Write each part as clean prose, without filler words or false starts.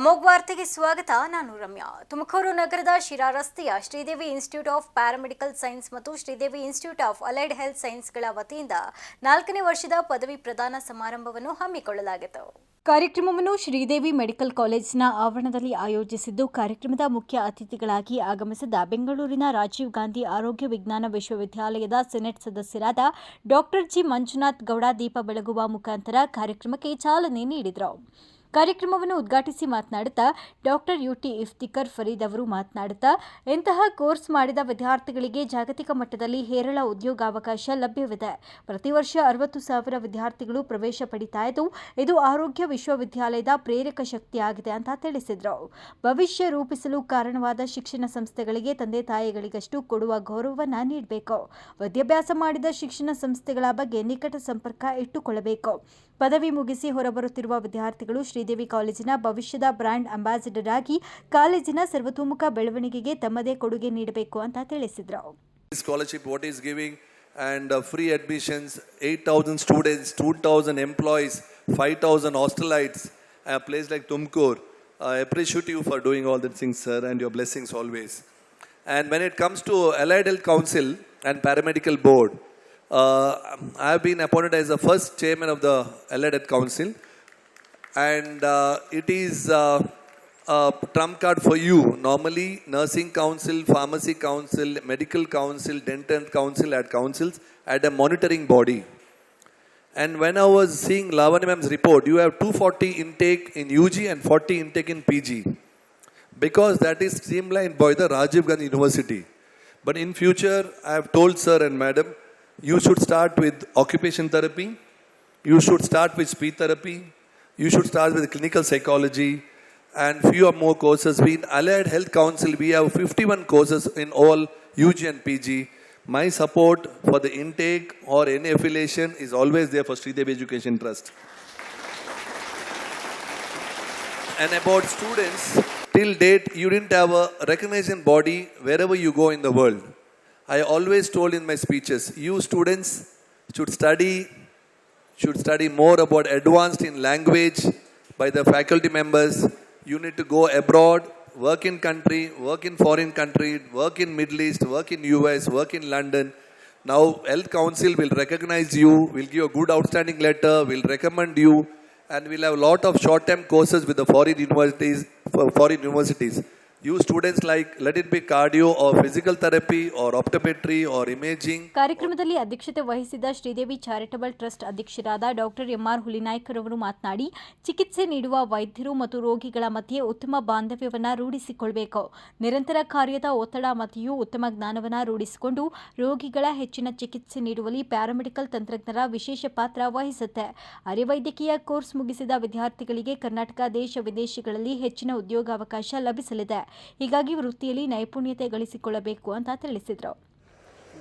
ಅಮೋಘ ವಾರ್ತೆಗೆ ಸ್ವಾಗತ. ನಾನು ರಮ್ಯಾ. ತುಮಕೂರು ನಗರದ ಶಿರಾ ರಸ್ತೆಯ Sridevi institute of paramedical science ಮತ್ತು Sridevi institute of allied health ಸೈನ್ಸ್ಗಳ ವತಿಯಿಂದ 4ನೇ ವರ್ಷದ ಪದವಿ ಪ್ರದಾನ ಸಮಾರಂಭವನ್ನು ಹಮ್ಮಿಕೊಳ್ಳಲಾಗಿತ್ತು. ಕಾರ್ಯಕ್ರಮವನ್ನು ಶ್ರೀದೇವಿ ಮೆಡಿಕಲ್ ಕಾಲೇಜಿನ ಆವರಣದಲ್ಲಿ ಆಯೋಜಿಸಿದ್ದು, ಕಾರ್ಯಕ್ರಮದ ಮುಖ್ಯ ಅತಿಥಿಗಳಾಗಿ ಆಗಮಿಸಿದ ಬೆಂಗಳೂರಿನ ರಾಜೀವ್ ಗಾಂಧಿ ಆರೋಗ್ಯ ವಿಜ್ಞಾನ ವಿಶ್ವವಿದ್ಯಾಲಯದ ಸೆನೆಟ್ ಸದಸ್ಯರಾದ ಡಾಕ್ಟರ್ ಜಿ ಮಂಜುನಾಥ್ ಗೌಡ ದೀಪ ಬೆಳಗುವ ಮುಖಾಂತರ ಕಾರ್ಯಕ್ರಮಕ್ಕೆ ಚಾಲನೆ ನೀಡಿದರು. ಕಾರ್ಯಕ್ರಮವನ್ನು ಉದ್ಘಾಟಿಸಿ ಮಾತನಾಡುತ್ತಾ ಡಾಕ್ಟರ್ ಯುಟಿ ಇಫ್ತಿಕರ್ ಫರೀದ್ ಅವರು ಮಾತನಾಡುತ್ತಾ, ಇಂತಹ ಕೋರ್ಸ್ ಮಾಡಿದ ವಿದ್ಯಾರ್ಥಿಗಳಿಗೆ ಜಾಗತಿಕ ಮಟ್ಟದಲ್ಲಿ ಹೇರಳ ಉದ್ಯೋಗಾವಕಾಶ ಲಭ್ಯವಿದೆ. ಪ್ರತಿ ವರ್ಷ 60,000 ವಿದ್ಯಾರ್ಥಿಗಳು ಪ್ರವೇಶ ಪಡಿತಾ ಇದ್ದು, ಇದು ಆರೋಗ್ಯ ವಿಶ್ವವಿದ್ಯಾಲಯದ ಪ್ರೇರಕ ಶಕ್ತಿಯಾಗಿದೆ ಅಂತ ತಿಳಿಸಿದರು. ಭವಿಷ್ಯ ರೂಪಿಸಲು ಕಾರಣವಾದ ಶಿಕ್ಷಣ ಸಂಸ್ಥೆಗಳಿಗೆ ತಂದೆ ತಾಯಿಗಳಿಗಷ್ಟು ಕೊಡುವ ಗೌರವವನ್ನು ನೀಡಬೇಕು. ವಿದ್ಯಾಭ್ಯಾಸ ಮಾಡಿದ ಶಿಕ್ಷಣ ಸಂಸ್ಥೆಗಳ ಬಗ್ಗೆ ನಿಕಟ ಸಂಪರ್ಕ ಇಟ್ಟುಕೊಳ್ಳಬೇಕು. ಪದವಿ ಮುಗಿಸಿ ಹೊರಬರುತ್ತಿರುವ ವಿದ್ಯಾರ್ಥಿಗಳು ಶ್ರೀದೇವಿ ಕಾಲೇಜಿನ ಭವಿಷ್ಯದ ಬ್ರಾಂಡ್ ಅಂಬಾಸಿಡರ್ ಆಗಿ ಕಾಲೇಜಿನ ಸರ್ವತೋಮುಖ ಬೆಳವಣಿಗೆಗೆ ತಮ್ಮದೇ ಕೊಡುಗೆ ನೀಡಬೇಕು ಅಂತ ತಿಳಿಸಿದರು. Scholarship what is giving and free admissions, 8,000 students, 2,000 employees, 5,000 hostelites, a place like Tumkur. I appreciate you for doing all the things, sir, and your blessings always. And when it comes to Allied Health Council and Paramedical Board, I have been appointed as the first chairman of the Allied Health Council, and it is a trump card for you. Normally, nursing council, pharmacy council, medical council, dental council had councils at a monitoring body. And when I was seeing Lavanya ma'am's report, you have 240 intake in UG and 40 intake in PG, because that is streamlined by the Rajiv Gandhi University. But in future, I have told sir and madam, you should start with occupation therapy, you should start with speech therapy, you should start with clinical psychology, and few more courses. We in Allied Health Council, we have 51 courses in all UG and PG. My support for the intake or any affiliation is always there for Sridevi Education Trust. And about students, till date, you didn't have a recognition body wherever you go in the world. I always told in my speeches, you students should study more about advanced in language by the faculty members. You need to go abroad, work in country, work in foreign country, work in Middle East, work in US, work in London. Now Health Council will recognize you, will give a good outstanding letter, will recommend you, and we'll have a lot of short-term courses with the foreign universities. You students, like, let it be cardio or physical therapy or optometry or imaging. ಕಾರ್ಯಕ್ರಮದಲ್ಲಿ ಅಧ್ಯಕ್ಷತೆ ವಹಿಸಿದ Sridevi charitable trust ಅಧ್ಯಕ್ಷರಾದ doctor MR Hulinaikar ಅವರು ಮಾತನಾಡಿ, ಚಿಕಿತ್ಸೆ ನೀಡುವ ವೈದ್ಯರು ಮತ್ತು ರೋಗಿಗಳ ಮಧ್ಯೆ ಉತ್ತಮ ಬಾಂಧವ್ಯವನ್ನು ರೂಢಿಸಿಕೊಳ್ಳಬೇಕು. ನಿರಂತರ ಕಾರ್ಯದ ಒತ್ತಡ ಮಧ್ಯೆಯೂ ಉತ್ತಮ ಜ್ಞಾನವನ್ನು ರೂಢಿಸಿಕೊಂಡು ರೋಗಿಗಳ ಹೆಚ್ಚಿನ ಚಿಕಿತ್ಸೆ ನೀಡುವಲ್ಲಿ ಪ್ಯಾರಾಮೆಡಿಕಲ್ ತಂತ್ರಜ್ಞರ ವಿಶೇಷ ಪಾತ್ರ ವಹಿಸುತ್ತೆ. ಅರೆವೈದ್ಯಕೀಯ ಕೋರ್ಸ್ ಮುಗಿಸಿದ ವಿದ್ಯಾರ್ಥಿಗಳಿಗೆ ಕರ್ನಾಟಕ ದೇಶ ವಿದೇಶಗಳಲ್ಲಿ ಹೆಚ್ಚಿನ ಉದ್ಯೋಗಾವಕಾಶ ಲಭಿಸಲಿದೆ. ಹೀಗಾಗಿ ವೃತ್ತಿಯಲ್ಲಿ ನೈಪುಣ್ಯತೆ ಗಳಿಸಿಕೊಳ್ಳಬೇಕು ಅಂತ ತಿಳಿಸಿದರು.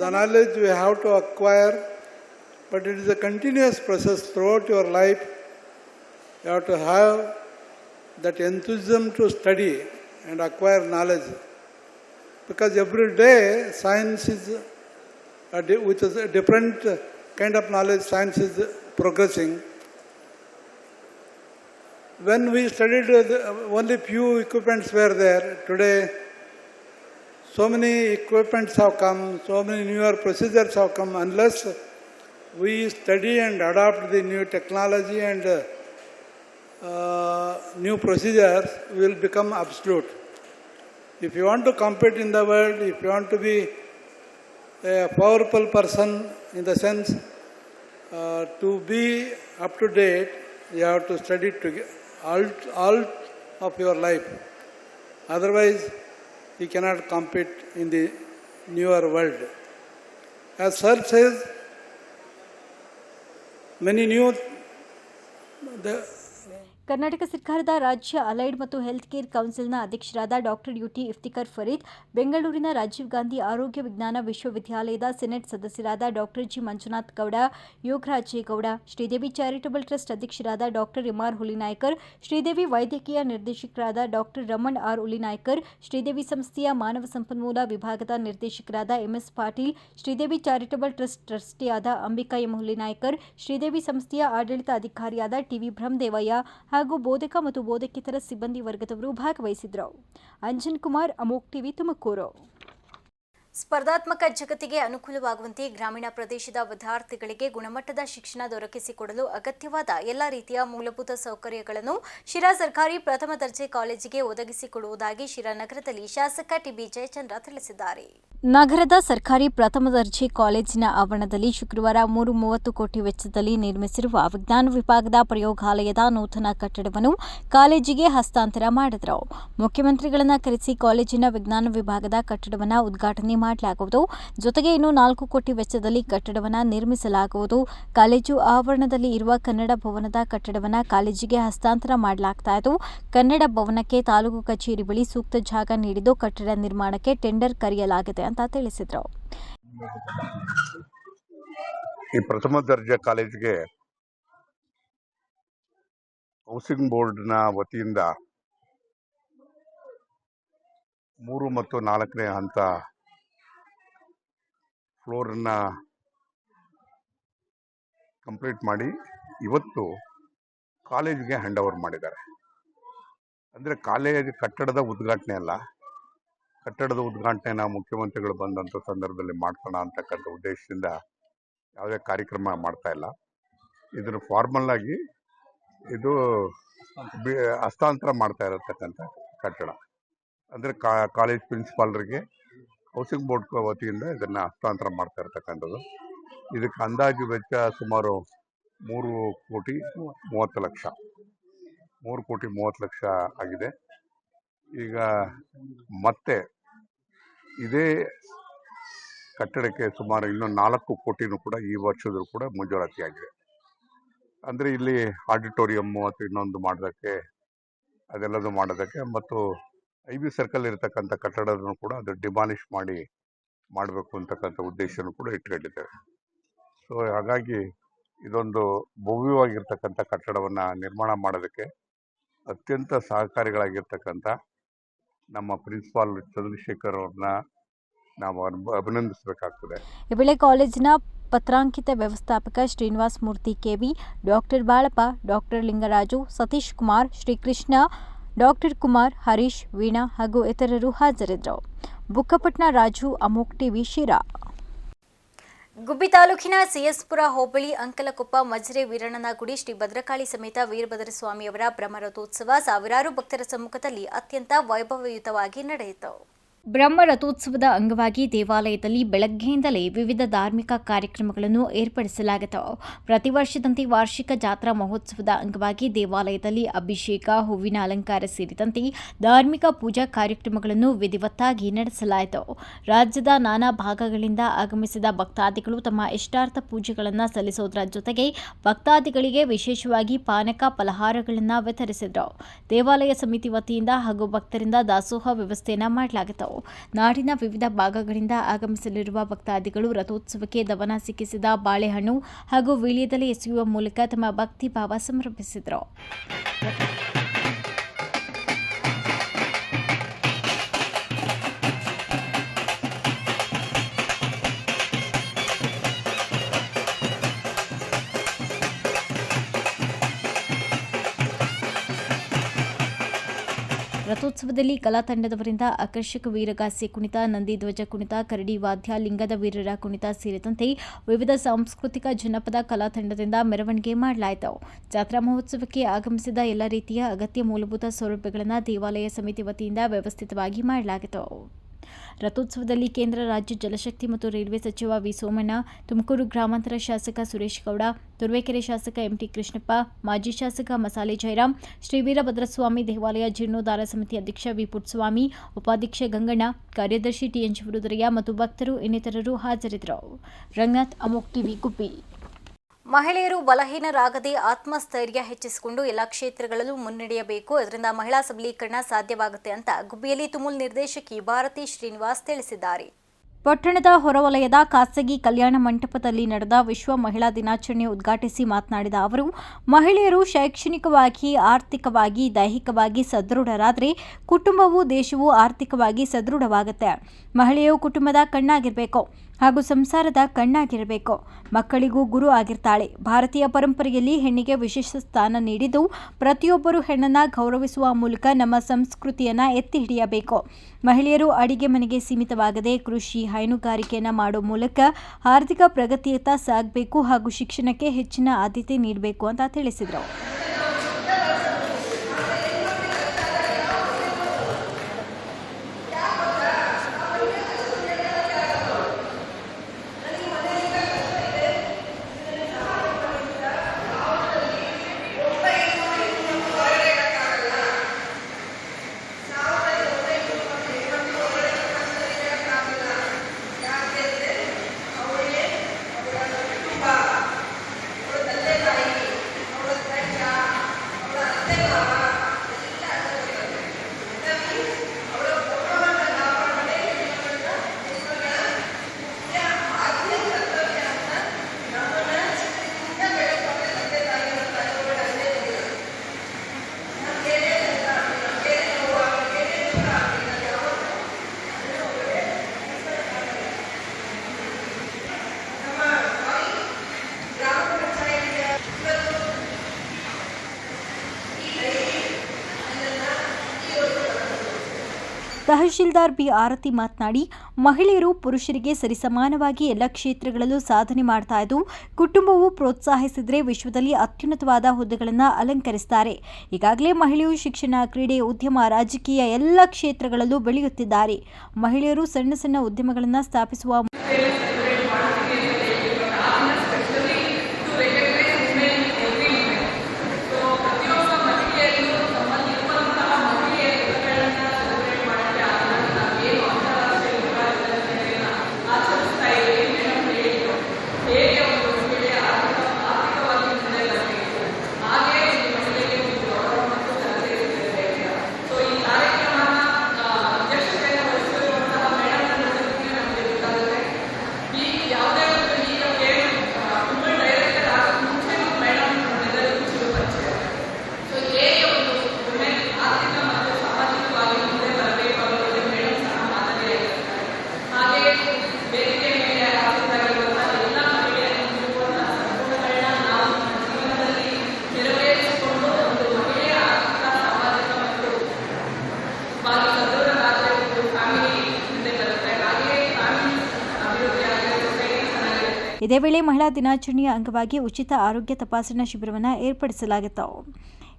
The knowledge we have to acquire, but it is a continuous process throughout your life. You have to have that enthusiasm to study and acquire knowledge, because every day science is with a different kind of knowledge, science is progressing. When we studied, only few equipments were there. Today, so many equipments have come, so many newer procedures have come. Unless we study and adopt the new technology and new procedures, we will become absolute. If you want to compete in the world, if you want to be a powerful person, in the sense to be up to date, you have to study all of your life. Otherwise, you cannot compete in the newer world. As Sir says, many new Karnataka ಸರ್ಕಾರದ ರಾಜ್ಯ allied ಮತ್ತು health care ಕೌನ್ಸಿಲ್ನ ಅಧ್ಯಕ್ಷರಾದ doctor UT Iftikhar Farid, ಬೆಂಗಳೂರಿನ ರಾಜೀವ್ ಗಾಂಧಿ ಆರೋಗ್ಯ ವಿಜ್ಞಾನ ವಿಶ್ವವಿದ್ಯಾಲಯದ senate ಸದಸ್ಯರಾದ doctor G Manjunath Gowda, Yogarajegowda, Sridevi charitable trust ಅಧ್ಯಕ್ಷರಾದ ಡಾಕ್ಟರ್ ಎಂಆರ್ ಹುಲಿನಾಯ್ಕರ್, ಶ್ರೀದೇವಿ ವೈದ್ಯಕೀಯ ನಿರ್ದೇಶಕರಾದ ಡಾಕ್ಟರ್ ರಮಣ್ ಆರ್ ಹುಲಿನಾಯ್ಕರ್, ಶ್ರೀದೇವಿ ಸಂಸ್ಥೆಯ ಮಾನವ ಸಂಪನ್ಮೂಲ ವಿಭಾಗದ ನಿರ್ದೇಶಕರಾದ MS Patil, Sridevi charitable trust ಟ್ರಸ್ಟಿಯಾದ ಅಂಬಿಕಾ ಎಂ ಹುಲಿನಾಯ್ಕರ್, ಶ್ರೀದೇವಿ ಸಂಸ್ಥೆಯ ಆಡಳಿತ ಅಧಿಕಾರಿಯಾದ ಟಿವಿ ಬ್ರಹ್ಮದೇವಯ್ಯ ಹಾಗೂ ಬೋಧಕ ಮತ್ತು ಬೋಧಕೇತರ ಸಿಬ್ಬಂದಿ ವರ್ಗದವರು ಭಾಗವಹಿಸಿದ್ರು. ಅಂಜನ್ ಕುಮಾರ್, ಅಮೋಕ್ ಟಿವಿ, ತುಮಕೂರು. ಸ್ಪರ್ಧಾತ್ಮಕ ಜಗತ್ತಿಗೆ ಅನುಕೂಲವಾಗುವಂತೆ ಗ್ರಾಮೀಣ ಪ್ರದೇಶದ ವಿದ್ಯಾರ್ಥಿಗಳಿಗೆ ಗುಣಮಟ್ಟದ ಶಿಕ್ಷಣ ದೊರಕಿಸಿಕೊಡಲು ಅಗತ್ಯವಾದ ಎಲ್ಲ ರೀತಿಯ ಮೂಲಭೂತ ಸೌಕರ್ಯಗಳನ್ನು ಶಿರಾ ಸರ್ಕಾರಿ ಪ್ರಥಮ ದರ್ಜೆ ಕಾಲೇಜಿಗೆ ಒದಗಿಸಿಕೊಡುವುದಾಗಿ ಶಿರಾ ನಗರದಲ್ಲಿ ಶಾಸಕ ಟಿಬಿ ಜಯಚಂದ್ರ ತಿಳಿಸಿದ್ದಾರೆ. ನಗರದ ಸರ್ಕಾರಿ ಪ್ರಥಮ ದರ್ಜೆ ಕಾಲೇಜಿನ ಆವರಣದಲ್ಲಿ ಶುಕ್ರವಾರ 330 ಕೋಟಿ ವೆಚ್ಚದಲ್ಲಿ ನಿರ್ಮಿಸಿರುವ ವಿಜ್ಞಾನ ವಿಭಾಗದ ಪ್ರಯೋಗಾಲಯದ ನೂತನ ಕಟ್ಟಡವನ್ನು ಕಾಲೇಜಿಗೆ ಹಸ್ತಾಂತರ ಮಾಡಿದರು. ಮುಖ್ಯಮಂತ್ರಿಗಳನ್ನು ಕರೆಸಿ ಕಾಲೇಜಿನ ವಿಜ್ಞಾನ ವಿಭಾಗದ ಕಟ್ಟಡವನ್ನು ಉದ್ಘಾಟನೆ ಮಾಡಲಾಗುವುದು. ಜೊತೆಗೆ ಇನ್ನು 4 ಕೋಟಿ ವೆಚ್ಚದಲ್ಲಿ ಕಟ್ಟಡವನ್ನು ನಿರ್ಮಿಸಲಾಗುವುದು. ಕಾಲೇಜು ಆವರಣದಲ್ಲಿ ಇರುವ ಕನ್ನಡ ಭವನದ ಕಟ್ಟಡವನ್ನು ಕಾಲೇಜಿಗೆ ಹಸ್ತಾಂತರ ಮಾಡಲಾಗುವುದು. ಕನ್ನಡ ಭವನಕ್ಕೆ ತಾಲೂಕು ಕಚೇರಿ ಬಳಿ ಸೂಕ್ತ ಜಾಗ ನೀಡಿದ್ದು ಕಟ್ಟಡ ನಿರ್ಮಾಣಕ್ಕೆ ಟೆಂಡರ್ ಕರೆಯಲಾಗಿದೆ ಅಂತ ತಿಳಿಸಿದರು. ಈ ಪ್ರಥಮ ದರ್ಜೆ ಕಾಲೇಜಿಗೆ ಹೌಸಿಂಗ್ ಬೋರ್ಡ್ನ ವತಿಯಿಂದ 3 ಮತ್ತು 4ನೇ ಹಂತ ಫ್ಲೋರನ್ನ ಕಂಪ್ಲೀಟ್ ಮಾಡಿ ಇವತ್ತು ಕಾಲೇಜಿಗೆ ಹ್ಯಾಂಡ್ ಓವರ್ ಮಾಡಿದ್ದಾರೆ. ಅಂದರೆ ಕಾಲೇಜ್ ಕಟ್ಟಡದ ಉದ್ಘಾಟನೆ ಅಲ್ಲ, ಕಟ್ಟಡದ ಉದ್ಘಾಟನೆನ ಮುಖ್ಯಮಂತ್ರಿಗಳು ಬಂದಂಥ ಸಂದರ್ಭದಲ್ಲಿ ಮಾಡ್ಸೋಣ ಅಂತಕ್ಕಂಥ ಉದ್ದೇಶದಿಂದ ಯಾವುದೇ ಕಾರ್ಯಕ್ರಮ ಮಾಡ್ತಾ ಇಲ್ಲ. ಇದನ್ನು ಫಾರ್ಮಲ್ ಆಗಿ ಇದು ಹಸ್ತಾಂತರ ಮಾಡ್ತಾ ಇರತಕ್ಕಂಥ ಕಟ್ಟಡ. ಅಂದರೆ ಕಾಲೇಜ್ ಪ್ರಿನ್ಸಿಪಾಲ್ರಿಗೆ ಹೌಸಿಂಗ್ ಬೋರ್ಡ್ ವತಿಯಿಂದ ಇದನ್ನು ಹಸ್ತಾಂತರ ಮಾಡ್ತಾ ಇರತಕ್ಕಂಥದ್ದು. ಇದಕ್ಕೆ ಅಂದಾಜು ವೆಚ್ಚ ಸುಮಾರು 3 ಕೋಟಿ 30 ಲಕ್ಷ 3 ಕೋಟಿ 30 ಲಕ್ಷ ಆಗಿದೆ. ಈಗ ಮತ್ತೆ ಇದೇ ಕಟ್ಟಡಕ್ಕೆ ಸುಮಾರು ಇನ್ನೂ 4 ಕೋಟಿನೂ ಕೂಡ ಈ ವರ್ಷದಲ್ಲೂ ಕೂಡ ಮಂಜೂರಾತಿಯಾಗಿದೆ. ಅಂದರೆ ಇಲ್ಲಿ ಆಡಿಟೋರಿಯಮ್ಮು ಅಥವಾ ಇನ್ನೊಂದು ಮಾಡೋದಕ್ಕೆ ಅದೆಲ್ಲದು ಮಾಡೋದಕ್ಕೆ ಮತ್ತು IB ಸರ್ಕಲ್ ಇರತಕ್ಕಂಥ ಕಟ್ಟಡವನ್ನು ಕೂಡ ಅದು ಡಿಮಾಲಿಷ್ ಮಾಡಬೇಕು ಅಂತಕ್ಕಂಥ ಉದ್ದೇಶನೂ ಕೂಡ ಇಟ್ಕೊಂಡಿದ್ದೇವೆ. ಸೊ ಹಾಗಾಗಿ ಇದೊಂದು ಭವ್ಯವಾಗಿರ್ತಕ್ಕಂಥ ಕಟ್ಟಡವನ್ನು ನಿರ್ಮಾಣ ಮಾಡೋದಕ್ಕೆ ಅತ್ಯಂತ ಸಹಕಾರಿಗಳಾಗಿರ್ತಕ್ಕಂಥ ನಮ್ಮ ಪ್ರಿನ್ಸಿಪಾಲ್ ಚಂದ್ರಶೇಖರ್ ಅವ್ರನ್ನ ನಾವು ಅಭಿನಂದಿಸಬೇಕಾಗ್ತದೆ. ಈ ವೇಳೆ ಕಾಲೇಜಿನ ಪತ್ರಾಂಕಿತ ವ್ಯವಸ್ಥಾಪಕ Srinivasa Murthy KV, doctor Balappa, doctor Lingaraju, Satish Kumar, Srikrishna, doctor Kumar, Harish, Veena ಹಾಗೂ ಇತರರು ಹಾಜರಿದ್ದರು. ಬುಕ್ಕಪಟ್ನ ರಾಜು, ಅಮೋಕ್ ಟಿವಿ, ಶಿರಾ. ಗುಬ್ಬಿ ತಾಲೂಕಿನ ಸಿಎಸ್ಪುರ ಹೋಬಳಿ ಅಂಕಲಕೊಪ್ಪ ಮಜ್ರೆ ವೀರಣ್ಣನಗುಡಿ ಶ್ರೀ ಭದ್ರಕಾಳಿ ಸಮೇತ ವೀರಭದ್ರಸ್ವಾಮಿಯವರ ಬ್ರಹ್ಮರಥೋತ್ಸವ ಸಾವಿರಾರು ಭಕ್ತರ ಸಮ್ಮುಖದಲ್ಲಿ ಅತ್ಯಂತ ವೈಭವಯುತವಾಗಿ ನಡೆಯಿತು. ಬ್ರಹ್ಮರಥೋತ್ಸವದ ಅಂಗವಾಗಿ ದೇವಾಲಯದಲ್ಲಿ ಬೆಳಗ್ಗೆಯಿಂದಲೇ ವಿವಿಧ ಧಾರ್ಮಿಕ ಕಾರ್ಯಕ್ರಮಗಳನ್ನು ಏರ್ಪಡಿಸಲಾಗಿತ್ತು. ಪ್ರತಿ ವರ್ಷದಂತೆ ವಾರ್ಷಿಕ ಜಾತ್ರಾ ಮಹೋತ್ಸವದ ಅಂಗವಾಗಿ ದೇವಾಲಯದಲ್ಲಿ ಅಭಿಷೇಕ, ಹೂವಿನ ಅಲಂಕಾರ ಸೇರಿದಂತೆ ಧಾರ್ಮಿಕ ಪೂಜಾ ಕಾರ್ಯಕ್ರಮಗಳನ್ನು ವಿಧಿವತ್ತಾಗಿ ನಡೆಸಲಾಯಿತು. ರಾಜ್ಯದ ನಾನಾ ಭಾಗಗಳಿಂದ ಆಗಮಿಸಿದ ಭಕ್ತಾದಿಗಳು ತಮ್ಮ ಇಷ್ಟಾರ್ಥ ಪೂಜೆಗಳನ್ನು ಸಲ್ಲಿಸುವುದರ ಜೊತೆಗೆ ಭಕ್ತಾದಿಗಳಿಗೆ ವಿಶೇಷವಾಗಿ ಪಾನಕ ಫಲಹಾರಗಳನ್ನು ವಿತರಿಸಿದರು. ದೇವಾಲಯ ಸಮಿತಿ ವತಿಯಿಂದ ಹಾಗೂ ಭಕ್ತರಿಂದ ದಾಸೋಹ ವ್ಯವಸ್ಥೆಯನ್ನು ಮಾಡಲಾಗಿತ್ತು. ನಾಡಿನ ವಿವಿಧ ಭಾಗಗಳಿಂದ ಆಗಮಿಸಲಿರುವ ಭಕ್ತಾದಿಗಳು ರಥೋತ್ಸವಕ್ಕೆ ದವನ ಸಿಕ್ಕಿಸಿದ ಬಾಳೆಹಣ್ಣು ಹಾಗೂ ವೀಳ್ಯದೆಲೆ ಎಸೆಯುವ ಮೂಲಕ ತಮ್ಮ ಭಕ್ತಿ ಭಾವ ಸಮರ್ಪಿಸಿದರು. ರಥೋತ್ಸವದಲ್ಲಿ ಕಲಾ ತಂಡದವರಿಂದ ಆಕರ್ಷಕ ವೀರಗಾಸೆ ಕುಣಿತ, ನಂದಿ ಧ್ವಜ ಕುಣಿತ, ಕರಡಿ ವಾದ್ಯ, ಲಿಂಗದ ವೀರರ ಕುಣಿತ ಸೇರಿದಂತೆ ವಿವಿಧ ಸಾಂಸ್ಕೃತಿಕ ಜನಪದ ಕಲಾ ತಂಡದಿಂದ ಮೆರವಣಿಗೆ ಮಾಡಲಾಯಿತು. ಜಾತ್ರಾ ಮಹೋತ್ಸವಕ್ಕೆ ಆಗಮಿಸಿದ ಎಲ್ಲ ರೀತಿಯ ಅಗತ್ಯ ಮೂಲಭೂತ ಸೌಲಭ್ಯಗಳನ್ನು ದೇವಾಲಯ ಸಮಿತಿ ವತಿಯಿಂದ ವ್ಯವಸ್ಥಿತವಾಗಿ ಮಾಡಲಾಗಿತ್ತು. ರಥೋತ್ಸವದಲ್ಲಿ ಕೇಂದ್ರ ರಾಜ್ಯ ಜಲಶಕ್ತಿ ಮತ್ತು ರೈಲ್ವೆ ಸಚಿವ ವಿ ಸೋಮಣ್ಣ, ತುಮಕೂರು ಗ್ರಾಮಾಂತರ ಶಾಸಕ ಸುರೇಶ್ ಗೌಡ, ತುರುವೇಕೆರೆ ಶಾಸಕ ಎಂಟಿ ಕೃಷ್ಣಪ್ಪ, ಮಾಜಿ ಶಾಸಕ ಮಸಾಲೆ ಜಯರಾಮ್, ಶ್ರೀ ವೀರಭದ್ರಸ್ವಾಮಿ ದೇವಾಲಯ ಜೀರ್ಣೋದ್ಧಾರ ಸಮಿತಿ ಅಧ್ಯಕ್ಷ ವಿ ಪುಟ್ಟಸ್ವಾಮಿ, ಉಪಾಧ್ಯಕ್ಷ ಗಂಗಣ್ಣ, ಕಾರ್ಯದರ್ಶಿ ಟಿಎನ್ ಶಿವರುದ್ರಯ್ಯ ಮತ್ತು ಭಕ್ತರು ಇನ್ನಿತರರು ಹಾಜರಿದ್ದರು. ರಂಗನಾಥ್, ಅಮೋಕ್ ಟಿವಿ, ಗುಬ್ಬಿ. ಮಹಿಳೆಯರು ಬಲಹೀನರಾಗದೆ ಆತ್ಮಸ್ಥೈರ್ಯ ಹೆಚ್ಚಿಸಿಕೊಂಡು ಎಲ್ಲ ಕ್ಷೇತ್ರಗಳಲ್ಲೂ ಮುನ್ನಡೆಯಬೇಕು. ಇದರಿಂದ ಮಹಿಳಾ ಸಬಲೀಕರಣ ಸಾಧ್ಯವಾಗುತ್ತೆ ಅಂತ ಗುಬ್ಬಿಯಲ್ಲಿ ತುಮುಲ್ ನಿರ್ದೇಶಕಿ ಭಾರತಿ ಶ್ರೀನಿವಾಸ್ ತಿಳಿಸಿದ್ದಾರೆ. ಪಟ್ಟಣದ ಹೊರವಲಯದ ಖಾಸಗಿ ಕಲ್ಯಾಣ ಮಂಟಪದಲ್ಲಿ ನಡೆದ ವಿಶ್ವ ಮಹಿಳಾ ದಿನಾಚರಣೆ ಉದ್ಘಾಟಿಸಿ ಮಾತನಾಡಿದ ಅವರು, ಮಹಿಳೆಯರು ಶೈಕ್ಷಣಿಕವಾಗಿ, ಆರ್ಥಿಕವಾಗಿ, ದೈಹಿಕವಾಗಿ ಸದೃಢರಾದರೆ ಕುಟುಂಬವು, ದೇಶವು ಆರ್ಥಿಕವಾಗಿ ಸದೃಢವಾಗುತ್ತೆ. ಮಹಿಳೆಯು ಕುಟುಂಬದ ಕಣ್ಣಾಗಿರಬೇಕು ಹಾಗೂ ಸಂಸಾರದ ಕಣ್ಣಾಗಿರಬೇಕು. ಮಕ್ಕಳಿಗೂ ಗುರು ಆಗಿರ್ತಾಳೆ. ಭಾರತೀಯ ಪರಂಪರೆಯಲ್ಲಿ ಹೆಣ್ಣಿಗೆ ವಿಶೇಷ ಸ್ಥಾನ ನೀಡಿದ್ದು, ಪ್ರತಿಯೊಬ್ಬರು ಹೆಣ್ಣನ್ನು ಗೌರವಿಸುವ ಮೂಲಕ ನಮ್ಮ ಸಂಸ್ಕೃತಿಯನ್ನು ಎತ್ತಿ ಹಿಡಿಯಬೇಕು. ಮಹಿಳೆಯರು ಅಡಿಗೆ ಮನೆಗೆ ಸೀಮಿತವಾಗದೆ ಕೃಷಿ, ಹೈನುಗಾರಿಕೆಯನ್ನು ಮಾಡೋ ಮೂಲಕ ಆರ್ಥಿಕ ಪ್ರಗತಿಯತ್ತ ಸಾಗಬೇಕು ಹಾಗೂ ಶಿಕ್ಷಣಕ್ಕೆ ಹೆಚ್ಚಿನ ಆದ್ಯತೆ ನೀಡಬೇಕು ಅಂತ ತಿಳಿಸಿದರು. ತಹಶೀಲ್ದಾರ್ ಬಿ ಆರತಿ ಮಾತನಾಡಿ, ಮಹಿಳೆಯರು ಪುರುಷರಿಗೆ ಸರಿಸಮಾನವಾಗಿ ಎಲ್ಲ ಕ್ಷೇತ್ರಗಳಲ್ಲೂ ಸಾಧನೆ ಮಾಡ್ತಾ ಇದ್ದು, ಕುಟುಂಬವು ಪ್ರೋತ್ಸಾಹಿಸಿದರೆ ವಿಶ್ವದಲ್ಲಿ ಅತ್ಯುನ್ನತವಾದ ಹುದ್ದೆಗಳನ್ನು ಅಲಂಕರಿಸುತ್ತಾರೆ. ಈಗಾಗಲೇ ಮಹಿಳೆಯರು ಶಿಕ್ಷಣ, ಕ್ರೀಡೆ, ಉದ್ಯಮ, ರಾಜಕೀಯ ಎಲ್ಲ ಕ್ಷೇತ್ರಗಳಲ್ಲೂ ಬೆಳೆಯುತ್ತಿದ್ದಾರೆ. ಮಹಿಳೆಯರು ಸಣ್ಣ ಸಣ್ಣ ಉದ್ಯಮಗಳನ್ನು ಸ್ಥಾಪಿಸುವ ಇದೇ ವೇಳೆ ಮಹಿಳಾ ದಿನಾಚರಣೆಯ ಅಂಗವಾಗಿ ಉಚಿತ ಆರೋಗ್ಯ ತಪಾಸಣಾ ಶಿಬಿರವನ್ನು ಏರ್ಪಡಿಸಲಾಗಿತ್ತು.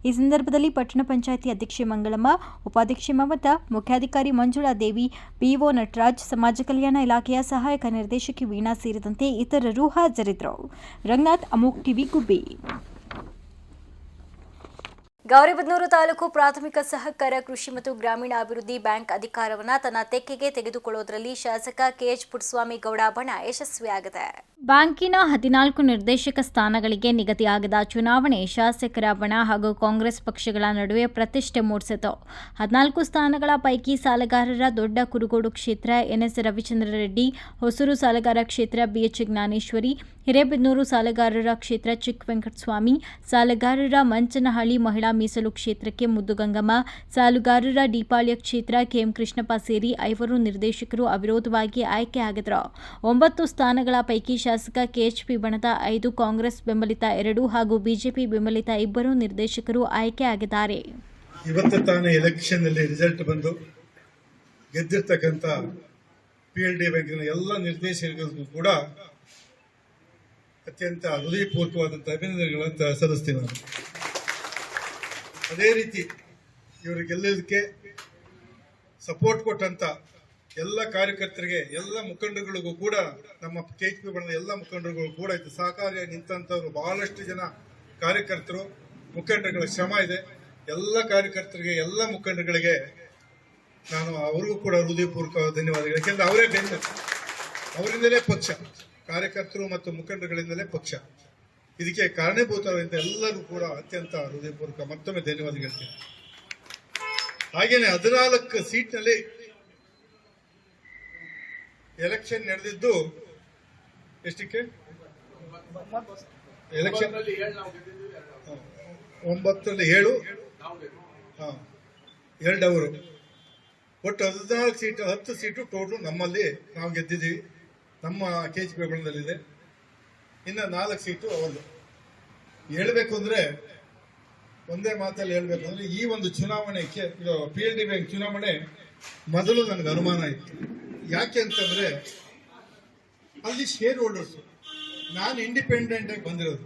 ಈ ಸಂದರ್ಭದಲ್ಲಿ ಪಟ್ಟಣ ಪಂಚಾಯಿತಿ ಅಧ್ಯಕ್ಷೆ ಮಂಗಳಮ್ಮ, ಉಪಾಧ್ಯಕ್ಷೆ ಮಮತಾ, ಮುಖ್ಯಾಧಿಕಾರಿ ಮಂಜುಳಾ ದೇವಿ, ಪಿಒ ನಟರಾಜ್, ಸಮಾಜ ಕಲ್ಯಾಣ ಇಲಾಖೆಯ ಸಹಾಯಕ ನಿರ್ದೇಶಕಿ ವೀಣಾ ಸೇರಿದಂತೆ ಇತರರು ಹಾಜರಿದ್ದರು. ರಂಗನಾಥ್, ಅಮೋಕ್ ಟಿವಿ, ಗುಬ್ಬಿ. ಗೌರಿಬಿದನೂರು ತಾಲೂಕು ಪ್ರಾಥಮಿಕ ಸಹಕಾರ ಕೃಷಿ ಮತ್ತು ಗ್ರಾಮೀಣಾಭಿವೃದ್ಧಿ ಬ್ಯಾಂಕ್ ಅಧಿಕಾರವನ್ನು ತನ್ನ ತೆಕ್ಕೆಗೆ ತೆಗೆದುಕೊಳ್ಳುವುದರಲ್ಲಿ ಶಾಸಕ ಕೆಎಚ್ ಪುಟ್ಟಸ್ವಾಮಿ ಗೌಡ ಬಣ ಯಶಸ್ವಿಯಾಗಿದೆ. ಬ್ಯಾಂಕಿನ 14 ನಿರ್ದೇಶಕ ಸ್ಥಾನಗಳಿಗೆ ನಿಗದಿಯಾಗಿದ್ದ ಚುನಾವಣೆ ಶಾಸಕರ ಬಣ ಹಾಗೂ ಕಾಂಗ್ರೆಸ್ ಪಕ್ಷಗಳ ನಡುವೆ ಪ್ರತಿಷ್ಠೆ ಮೂಡಿಸಿತು. 14 ಸ್ಥಾನಗಳ ಪೈಕಿ ಸಾಲಗಾರರ ದೊಡ್ಡ ಕುರುಗೋಡು ಕ್ಷೇತ್ರ ಎನ್ಎಸ್ ರವಿಚಂದ್ರ ರೆಡ್ಡಿ, ಹೊಸೂರು ಸಾಲಗಾರ ಕ್ಷೇತ್ರ ಬಿಎಚ್ ಜ್ಞಾನೇಶ್ವರಿ, ಹಿರೇಬಿದನೂರು ಸಾಲಗಾರರ ಕ್ಷೇತ್ರ ಚಿಕ್ಕ ವೆಂಕಟಸ್ವಾಮಿ, ಸಾಲಗಾರರ ಮಂಚನಹಳ್ಳಿ ಮಹಿಳಾ ಮೀಸಲು ಕ್ಷೇತ್ರಕ್ಕೆ ಮುದ್ದುಗಂಗಮ್ಮ, ಸಾಲಗಾರರ ಡಿಪಾಳ್ಯ ಕ್ಷೇತ್ರ ಕೆಎಂ ಕೃಷ್ಣಪ್ಪ ಸೇರಿ 5 ನಿರ್ದೇಶಕರು ಅವಿರೋಧವಾಗಿ ಆಯ್ಕೆಯಾಗಿದ್ದರು. 9 ಸ್ಥಾನಗಳ ಪೈಕಿ ಶಾಸಕ ಕೆಎಚ್ಪಿ ಬಣದ 5, ಕಾಂಗ್ರೆಸ್ ಬೆಂಬಲಿತ 2 ಹಾಗೂ ಬಿಜೆಪಿ ಬೆಂಬಲಿತ 2 ನಿರ್ದೇಶಕರು ಆಯ್ಕೆಯಾಗಿದ್ದಾರೆ. ಇವತ್ತು ತಾನೇ ಎಲೆಕ್ಷನ್ ಅಲ್ಲಿ ರಿಸಲ್ಟ್ ಬಂದು ಗೆದ್ದಿರ್ತಕ್ಕಂಥ PLD ಬ್ಯಾಂಕಿನ ಎಲ್ಲ ನಿರ್ದೇಶಕರಿಗೂ ಕೂಡ ಅತ್ಯಂತ ಹೃದಯಪೂರ್ವಕವಾದಂಥ ಅಭಿನಂದನೆಗಳನ್ನು ಸಲ್ಲಿಸ್ತೀನಿ ನಾನು. ಅದೇ ರೀತಿ ಇವರಿಗೆಲ್ಲದಕ್ಕೆ ಸಪೋರ್ಟ್ ಕೊಟ್ಟಂತ ಎಲ್ಲ ಕಾರ್ಯಕರ್ತರಿಗೆ, ಎಲ್ಲ ಮುಖಂಡಗಳಿಗೂ ಕೂಡ, ನಮ್ಮ KHP ಬಣದ ಎಲ್ಲ ಮುಖಂಡರುಗಳು ಕೂಡ ಇದು ಸಹಕಾರಿಯಾಗಿ ನಿಂತಂಥವ್ರು ಬಹಳಷ್ಟು ಜನ ಕಾರ್ಯಕರ್ತರು, ಮುಖಂಡರುಗಳ ಶ್ರಮ ಇದೆ. ಎಲ್ಲ ಕಾರ್ಯಕರ್ತರಿಗೆ, ಎಲ್ಲ ಮುಖಂಡಗಳಿಗೆ ನಾನು ಅವರಿಗೂ ಕೂಡ ಹೃದಯಪೂರ್ವಕ ಧನ್ಯವಾದಗಳು. ಯಾಕೆಂದ್ರೆ ಅವರೇ ಬೆನ್ನು, ಅವರಿಂದಲೇ ಪಕ್ಷ, ಕಾರ್ಯಕರ್ತರು ಮತ್ತು ಮುಖಂಡಗಳಿಂದಲೇ ಪಕ್ಷ. ಇದಕ್ಕೆ ಕಾರಣೀಭೂತವಾದ ಎಲ್ಲರೂ ಕೂಡ ಅತ್ಯಂತ ಹೃದಯಪೂರ್ವಕ ಮತ್ತೊಮ್ಮೆ ಧನ್ಯವಾದ ಹೇಳ್ತೀನಿ. ಹಾಗೇನೆ 14 ಸೀಟ್ನಲ್ಲಿ ಎಲೆಕ್ಷನ್ ನಡೆದಿದ್ದು ಎಷ್ಟಕ್ಕೆ? ಎಲೆಕ್ಷನ್ 9ರಲ್ಲಿ 7, 2 ಅವರು, ಒಟ್ಟು 14 ಸೀಟು, 10 ಸೀಟು ಟೋಟಲ್ ನಮ್ಮಲ್ಲಿ ನಾವು ಗೆದ್ದಿದ್ದೀವಿ, ನಮ್ಮ KHP ಬಣದಲ್ಲಿದೆ. ಇನ್ನು 4 ಸೀಟು ಅವರು. ಹೇಳ್ಬೇಕು ಅಂದ್ರೆ, ಒಂದೇ ಮಾತಲ್ಲಿ ಹೇಳ್ಬೇಕು ಅಂದ್ರೆ, ಈ ಒಂದು ಚುನಾವಣೆಗೆ ಇದು PLD ಬ್ಯಾಂಕ್ ಚುನಾವಣೆ ಮೊದಲು ನನಗೆ ಅನುಮಾನ ಇತ್ತು. ಯಾಕೆ ಅಂತಂದ್ರೆ ಅಲ್ಲಿ ಶೇರ್ ಹೋಲ್ಡರ್ಸ್, ನಾನು ಇಂಡಿಪೆಂಡೆಂಟ್ ಆಗಿ ಬಂದಿರೋದು,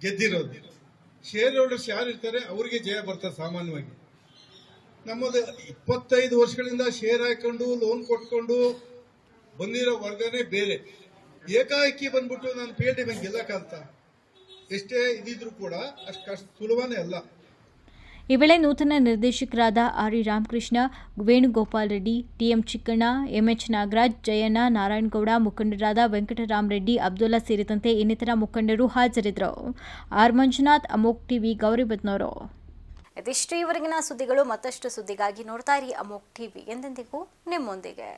ಗೆದ್ದಿರೋದು. ಶೇರ್ ಹೋಲ್ಡರ್ಸ್ ಯಾರು ಇರ್ತಾರೆ ಅವ್ರಿಗೆ ಜಯ ಬರ್ತಾರೆ ಸಾಮಾನ್ಯವಾಗಿ. ನಮ್ಮದು 25 ವರ್ಷಗಳಿಂದ ಶೇರ್ ಹಾಕೊಂಡು ಲೋನ್ ಕೊಟ್ಕೊಂಡು ಬಂದಿರೋ ವರ್ಗನೇ ಬೇರೆ. ಏಕಾಏಕಿ ಬಂದ್ಬಿಟ್ಟು ನಾನು PLD ಬ್ಯಾಂಕ್ ಗೆಲ್ಲಕ್ಕಾಗ್ತಾ? ಎಷ್ಟೇ ಇದಿದ್ರು ಕೂಡ ಅಷ್ಟು ಸುಲಭನೇ ಅಲ್ಲ. ಈ ವೇಳೆ ನೂತನ ನಿರ್ದೇಶಕರಾದ R Ramakrishna, Venugopal Reddy, TM Chikkanna, MH Nagaraj, Jayanna, Narayanagowda, ಮುಖಂಡರಾದ ವೆಂಕಟರಾಮರೆಡ್ಡಿ, ಅಬ್ದುಲ್ಲಾ ಸೇರಿದಂತೆ ಇನ್ನಿತರ ಮುಖಂಡರು ಹಾಜರಿದ್ದರು. ಆರ್ ಮಂಜುನಾಥ್, ಅಮೋಕ್ ಟಿವಿ, ಗೌರಿಬಿದನೂರು. ಇದಿಷ್ಟು ಇವರೆಗಿನ ಸುದ್ದಿಗಳು. ಮತ್ತಷ್ಟು ಸುದ್ದಿಗಾಗಿ ನೋಡ್ತಾ ಇರಿ ಅಮೋಕ್ ಟಿವಿ, ಎಂದೆಂದಿಗೂ ನಿಮ್ಮೊಂದಿಗೆ.